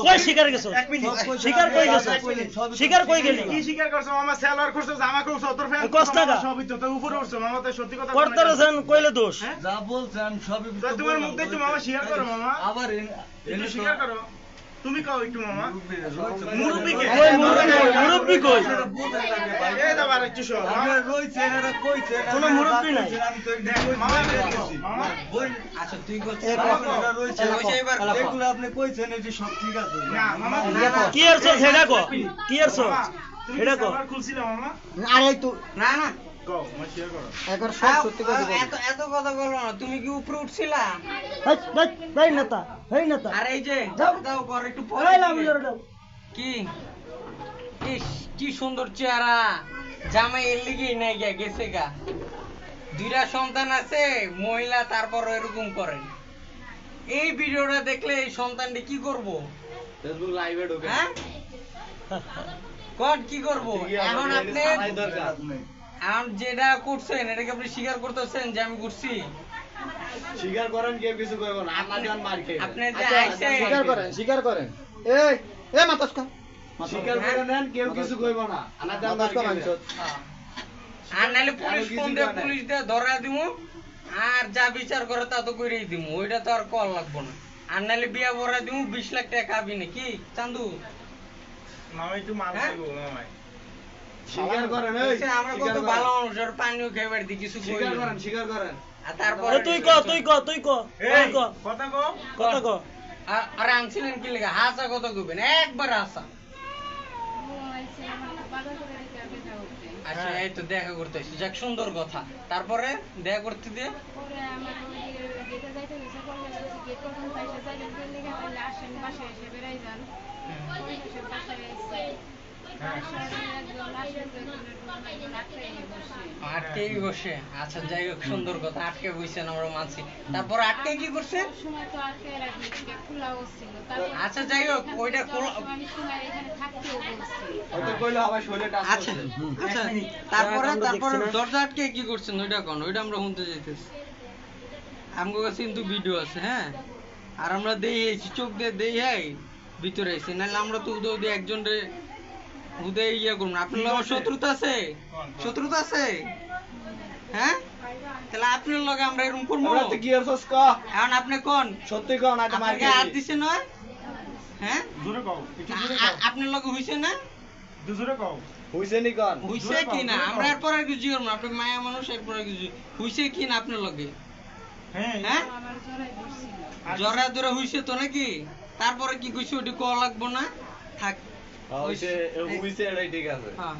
কই স্বীকার গেছো? এক মিনিট স্বীকার কই গেছো? স্বীকার কই গেলি? কি স্বীকার করছো মামা? সেলার করছো, জামা করছো, তোর ফ্যান কষ্ট টাকা সবই তো উপরে উঠছো মামা, তো সত্যি কথা করতারেছেন কইলে দোষ। যা বলছেন সবই তো তোমার মুখ দেখতে মামা স্বীকার করো মামা, আবার একটু স্বীকার করো। তুমি কও একটু মামা। মুরব্বি কে? কই মুরব্বি কই? এই দাও আর একটু শোন মামা। রইছে এরা কইছে কোনো মুরব্বি নাই। আমি তো মামা মামা বল আচ্ছা তুই করছিস এ এরা রইছে এবার এগুলো আপনি কইছেন এটি সব ঠিক আছে না মামা কি এরছো সেটা কো? কি এরছো? তুমি এটা কো? সেলার খুলছিলা মামা? আরে তুই না না কও মা স্বীকার করো। একবার সব সত্যি কথা বল। এত এত কথা বলো না, তুমি কি উপরে উঠছিলা? ভাই নেতা, হেই নেতা। আর এই যে যাও। দাও কর একটু এই পরে লাভ দিবে। জোরে দাও। কি ইস কি সুন্দর চেহারা, জামাই এর লিগেই নাই গেছে গা। দুইটা সন্তান আছে মহিলা, তারপর এরকম করেন। এই ভিডিওটা দেখলে এই সন্তানটি কি করব? ফেসবুক লাইভে ঢোকে হ্যাঁ কোন কি করব? এখন আপনি এখন যেটা করছেন এটাকে আপনি স্বীকার করতেছেন যে আমি করছি? স্বীকার করেন কেউ কিছু কইব না আমরা জান মার খেয়ে আপনি যে আচ্ছা, আইছেন স্বীকার করেন। এই মাতাসকা। স্বীকার করে নেন কেউ কিছু কইব না আমরা জান মার খেয়ে আর নাহলে পুলিশ কিছু ফোন দিয়ে করে নাই। পুলিশ দিয়ে ধরা দিমু, আর যা বিচার করে তা তো করেই দিমু, ওইটা তো আর কল লাগবো না। আর নাহলে বিয়া ভরা দিমু, 20 লাখ টাকা খাবি না কি চান্দু? মামা একটু মাল হ্যাঁ? খাইবো মামা। স্বীকার করেন এই বলছে, আমরা কত স্বীকার ভালো করেন। মানুষ, আর পানিও খেয়ে বাড়ি কিছু কই স্বীকার না। করেন স্বীকার করেন আর তারপর তুই ক তুই ক তুই ক এই ক কথা কও। কথা ক। আরে আনছিলেন কি লেগে? হাসা কত কইবেন? একবার হাসা। আচ্ছা এই তো দেখা করতে এসেছি, যাক সুন্দর কথা। তারপরে দেখা করতে দিয়ে পরে আমার ওই যেটা যাইতে গেছে পরে গেট পর্যন্ত পয়সা যাইবেন বলে লেগে তাহলে আসেন বাসায় এসে বেড়াই যান। ওই এসে বাসায় এসে বাসায় একজন আসেন তো একজন আটকাই বসে। আটকেই বসে। আচ্ছা যাই হোক সুন্দর কথা, আটকে বসছেন আমরা মানছি। তারপর আটকে কি করছেন? সময় তো আটকে রাখি খোলাও ছিল। তারপর আচ্ছা যাই হোক ওইটা আমি সময় এখানে থাকতেও বলছি। ওটা কইলো আবার শরীরে টাচ আচ্ছা করছে আচ্ছা তারপরে দরজা আটকে কি করছেন ওইটা কোন? ওইটা আমরা শুনতে যাইতেছি। আমগো কাছে কিন্তু ভিডিও আছে, হ্যাঁ, আর আমরা দেই চোখ দিয়ে দেই হ্যাঁ ভিতরে আইছে, নাহলে আমরা তো উদয় একজন রে উদয় ইয়া করব না। আপনার লগে শত্রুতা আছে? শত্রুতা আছে? হ্যাঁ, তাহলে আপনার লগে আমরা এরকম করবো? ওরা তো কি করছস ক এখন আপনি কোন সত্যি ক না তো মার আপনাকে হাত দিছে না? হ্যাঁ, জোরে কও, একটু জোরে কও। আপনার লগে হইছে না? একটু জোরে কও। হইছে নি কোন হইছে কি না? আমরা এরপর আর কিছু করব না। আপনি মায়া মানুষ, এরপর আর কিছু হইছে কি না আপনার লগে? হ্যাঁ হ্যাঁ, আমার জড়াই বসছিল। জরা ধরে হইছে তো নাকি? তারপরে কি কইছে ওটি কল লাগবো না? থাক হইছে হইছে এটাই ঠিক আছে হ্যাঁ